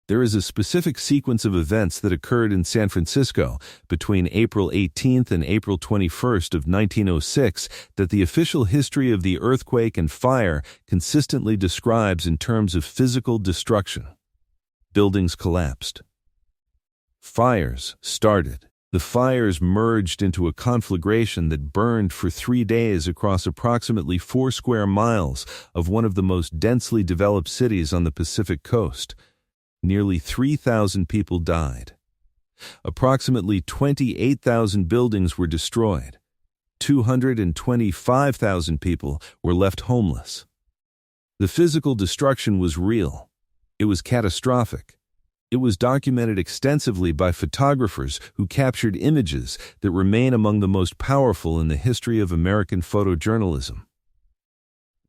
There is a specific sequence of events that occurred in San Francisco between April 18th and April 21st of 1906 that the official history of the earthquake and fire consistently describes in terms of physical destruction. Buildings collapsed. Fires started. The fires merged into a conflagration that burned for 3 days across approximately 4 square miles of one of the most densely developed cities on the Pacific coast. Nearly 3,000 people died. Approximately 28,000 buildings were destroyed. 225,000 people were left homeless. The physical destruction was real. It was catastrophic. It was documented extensively by photographers who captured images that remain among the most powerful in the history of American photojournalism.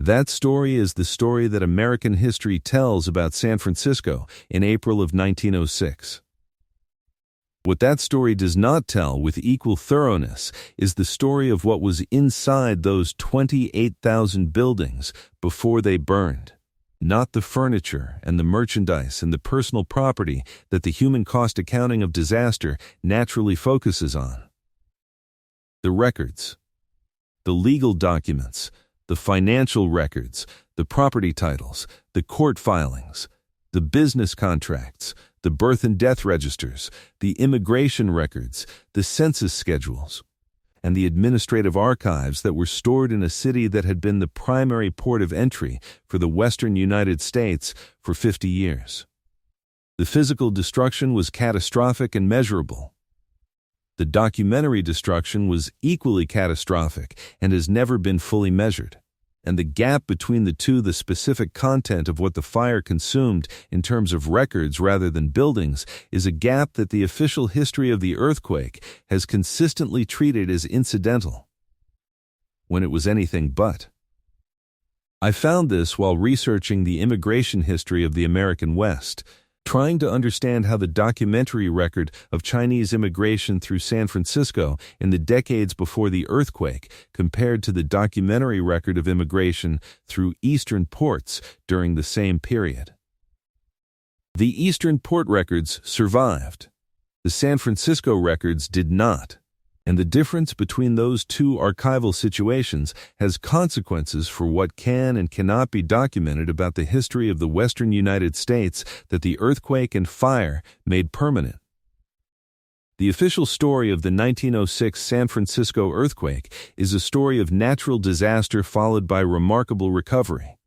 That story is the story that American history tells about San Francisco in April of 1906. What that story does not tell with equal thoroughness is the story of what was inside those 28,000 buildings before they burned, not the furniture and the merchandise and the personal property that the human cost accounting of disaster naturally focuses on. The records, the legal documents, the financial records, the property titles, the court filings, the business contracts, the birth and death registers, the immigration records, the census schedules, and the administrative archives that were stored in a city that had been the primary port of entry for the western United States for 50 years. The physical destruction was catastrophic and measurable. The documentary destruction was equally catastrophic and has never been fully measured. And the gap between the two, the specific content of what the fire consumed in terms of records rather than buildings, is a gap that the official history of the earthquake has consistently treated as incidental, when it was anything but. I found this while researching the immigration history of the American West, trying to understand how the documentary record of Chinese immigration through San Francisco in the decades before the earthquake compared to the documentary record of immigration through eastern ports during the same period. The eastern port records survived. The San Francisco records did not. And the difference between those two archival situations has consequences for what can and cannot be documented about the history of the western United States that the earthquake and fire made permanent. The official story of the 1906 San Francisco earthquake is a story of natural disaster followed by remarkable recovery.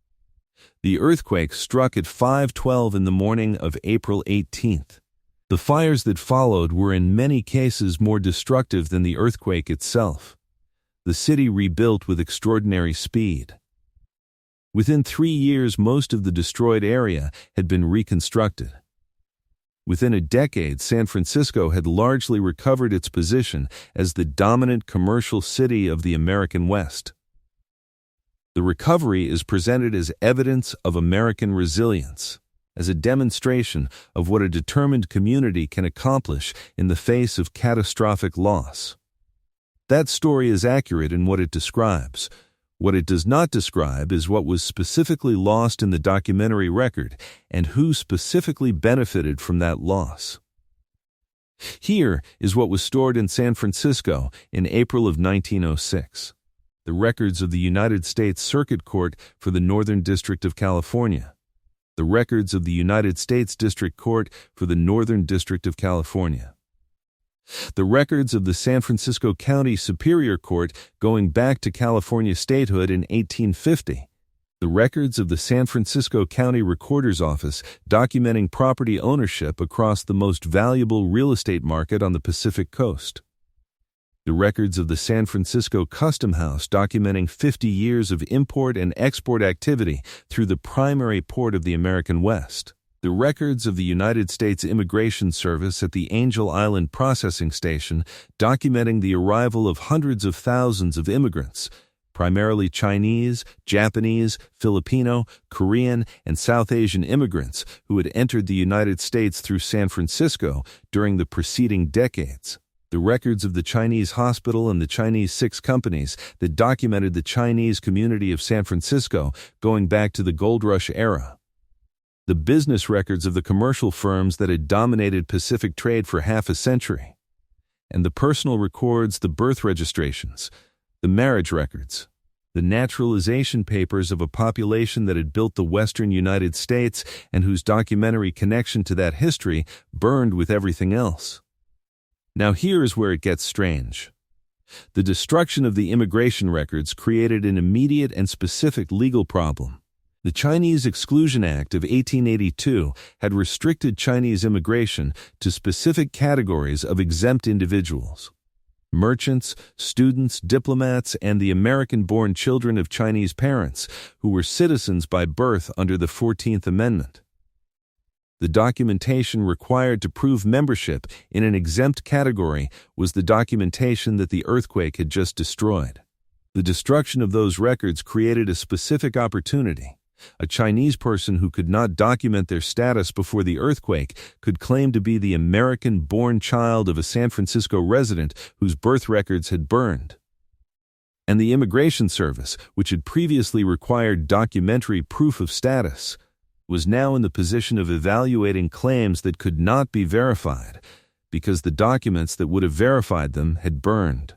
The earthquake struck at 5:12 in the morning of April 18th. The fires that followed were in many cases more destructive than the earthquake itself. The city rebuilt with extraordinary speed. Within 3 years, most of the destroyed area had been reconstructed. Within a decade, San Francisco had largely recovered its position as the dominant commercial city of the American West. The recovery is presented as evidence of American resilience, as a demonstration of what a determined community can accomplish in the face of catastrophic loss. That story is accurate in what it describes. What it does not describe is what was specifically lost in the documentary record and who specifically benefited from that loss. Here is what was stored in San Francisco in April of 1906. The records of the United States Circuit Court for the Northern District of California. The records of the United States District Court for the Northern District of California. The records of the San Francisco County Superior Court going back to California statehood in 1850. The records of the San Francisco County Recorder's Office documenting property ownership across the most valuable real estate market on the Pacific Coast. The records of the San Francisco Custom House documenting 50 years of import and export activity through the primary port of the American West. The records of the United States Immigration Service at the Angel Island Processing Station documenting the arrival of hundreds of thousands of immigrants, primarily Chinese, Japanese, Filipino, Korean, and South Asian immigrants who had entered the United States through San Francisco during the preceding decades. The records of the Chinese hospital and the Chinese six companies that documented the Chinese community of San Francisco going back to the Gold Rush era. the business records of the commercial firms that had dominated Pacific trade for half a century, and the personal records, the birth registrations, the marriage records, the naturalization papers of a population that had built the western United States and whose documentary connection to that history burned with everything else. Now here is where it gets strange. The destruction of the immigration records created an immediate and specific legal problem. The Chinese Exclusion Act of 1882 had restricted Chinese immigration to specific categories of exempt individuals: merchants, students, diplomats, and the American-born children of Chinese parents who were citizens by birth under the 14th Amendment. The documentation required to prove membership in an exempt category was the documentation that the earthquake had just destroyed. The destruction of those records created a specific opportunity. A Chinese person who could not document their status before the earthquake could claim to be the American-born child of a San Francisco resident whose birth records had burned. And the Immigration Service, which had previously required documentary proof of status, was now in the position of evaluating claims that could not be verified because the documents that would have verified them had burned.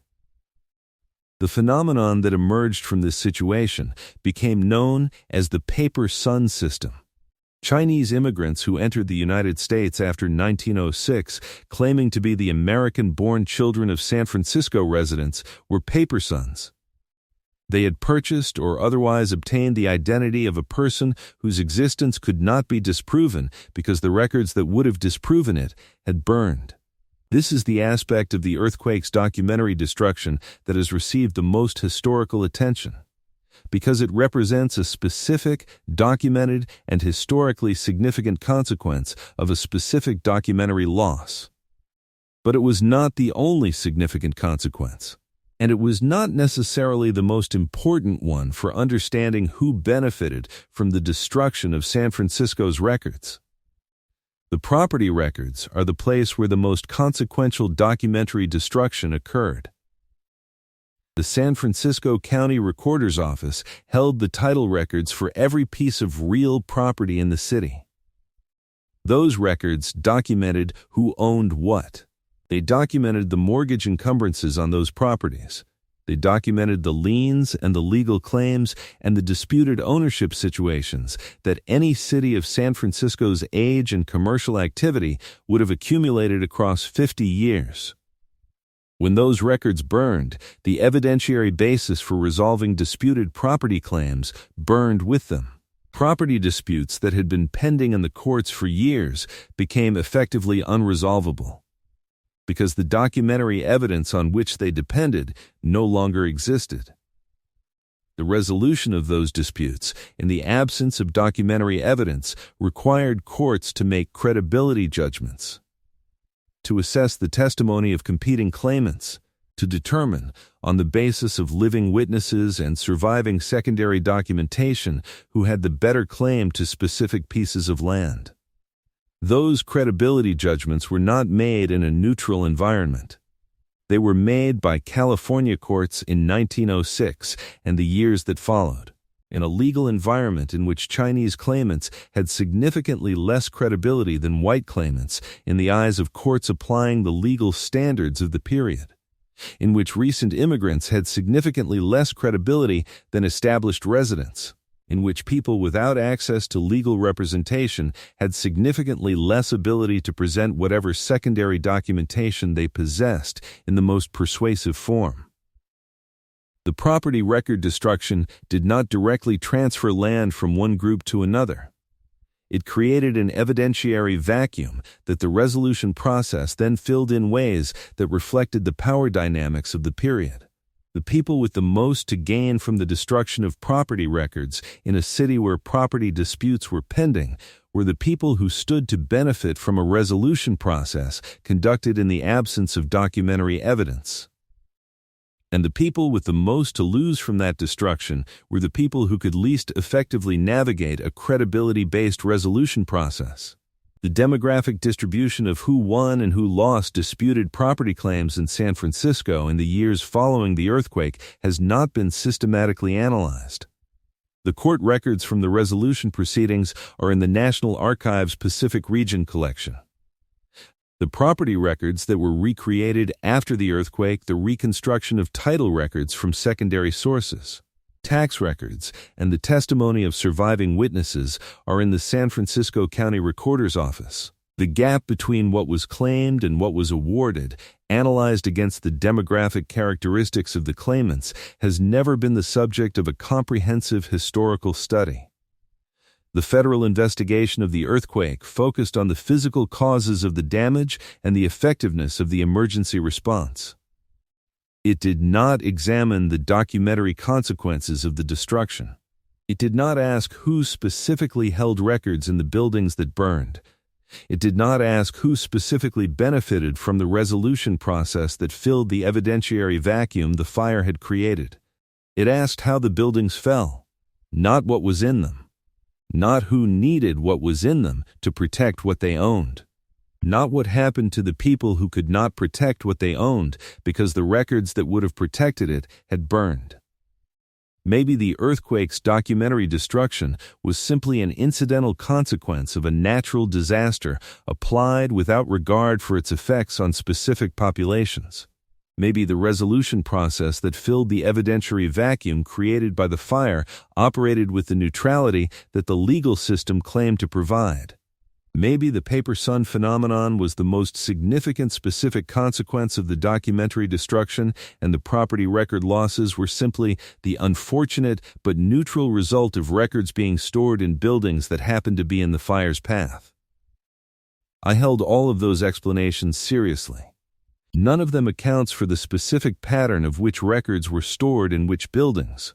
The phenomenon that emerged from this situation became known as the paper sun system. Chinese immigrants who entered the United States after 1906, claiming to be the American-born children of San Francisco residents, were paper sons. They had purchased or otherwise obtained the identity of a person whose existence could not be disproven because the records that would have disproven it had burned. This is the aspect of the earthquake's documentary destruction that has received the most historical attention, because it represents a specific, documented, and historically significant consequence of a specific documentary loss. But it was not the only significant consequence, and it was not necessarily the most important one for understanding who benefited from the destruction of San Francisco's records. The property records are the place where the most consequential documentary destruction occurred. The San Francisco County Recorder's Office held the title records for every piece of real property in the city. Those records documented who owned what. They documented the mortgage encumbrances on those properties. They documented the liens and the legal claims and the disputed ownership situations that any city of San Francisco's age and commercial activity would have accumulated across 50 years. When those records burned, the evidentiary basis for resolving disputed property claims burned with them. Property disputes that had been pending in the courts for years became effectively unresolvable, because the documentary evidence on which they depended no longer existed. The resolution of those disputes, in the absence of documentary evidence, required courts to make credibility judgments, to assess the testimony of competing claimants, to determine, on the basis of living witnesses and surviving secondary documentation, who had the better claim to specific pieces of land. Those credibility judgments were not made in a neutral environment. They were made by California courts in 1906 and the years that followed, in a legal environment in which Chinese claimants had significantly less credibility than white claimants in the eyes of courts applying the legal standards of the period, in which recent immigrants had significantly less credibility than established residents, in which people without access to legal representation had significantly less ability to present whatever secondary documentation they possessed in the most persuasive form. The property record destruction did not directly transfer land from one group to another. It created an evidentiary vacuum that the resolution process then filled in ways that reflected the power dynamics of the period. The people with the most to gain from the destruction of property records in a city where property disputes were pending were the people who stood to benefit from a resolution process conducted in the absence of documentary evidence. And the people with the most to lose from that destruction were the people who could least effectively navigate a credibility-based resolution process. The demographic distribution of who won and who lost disputed property claims in San Francisco in the years following the earthquake has not been systematically analyzed. The court records from the resolution proceedings are in the National Archives Pacific Region collection. The property records that were recreated after the earthquake, the reconstruction of title records from secondary sources, tax records, and the testimony of surviving witnesses are in the San Francisco County Recorder's Office. The gap between what was claimed and what was awarded, analyzed against the demographic characteristics of the claimants, has never been the subject of a comprehensive historical study. The federal investigation of the earthquake focused on the physical causes of the damage and the effectiveness of the emergency response. It did not examine the documentary consequences of the destruction. It did not ask who specifically held records in the buildings that burned. It did not ask who specifically benefited from the resolution process that filled the evidentiary vacuum the fire had created. It asked how the buildings fell, not what was in them. Not who needed what was in them to protect what they owned. Not what happened to the people who could not protect what they owned because the records that would have protected it had burned. Maybe the earthquake's documentary destruction was simply an incidental consequence of a natural disaster applied without regard for its effects on specific populations. Maybe the resolution process that filled the evidentiary vacuum created by the fire operated with the neutrality that the legal system claimed to provide. Maybe the paper sun phenomenon was the most significant specific consequence of the documentary destruction, and the property record losses were simply the unfortunate but neutral result of records being stored in buildings that happened to be in the fire's path. I held all of those explanations seriously. None of them accounts for the specific pattern of which records were stored in which buildings.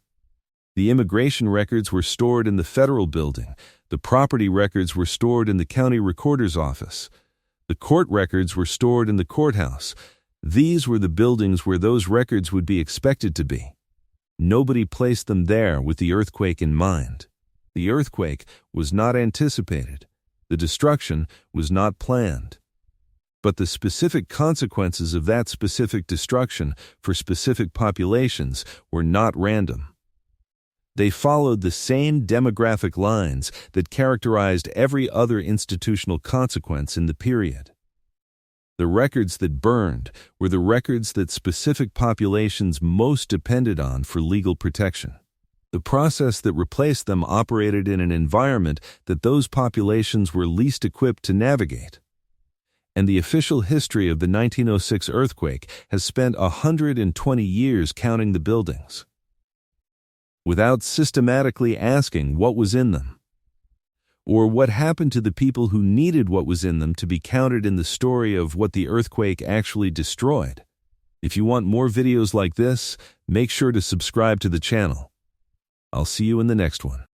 The immigration records were stored in the federal building. The property records were stored in the county recorder's office. The court records were stored in the courthouse. These were the buildings where those records would be expected to be. Nobody placed them there with the earthquake in mind. The earthquake was not anticipated. The destruction was not planned. But the specific consequences of that specific destruction for specific populations were not random. They followed the same demographic lines that characterized every other institutional consequence in the period. The records that burned were the records that specific populations most depended on for legal protection. The process that replaced them operated in an environment that those populations were least equipped to navigate. And the official history of the 1906 earthquake has spent 120 years counting the buildings, without systematically asking what was in them, or what happened to the people who needed what was in them to be counted in the story of what the earthquake actually destroyed. If you want more videos like this, make sure to subscribe to the channel. I'll see you in the next one.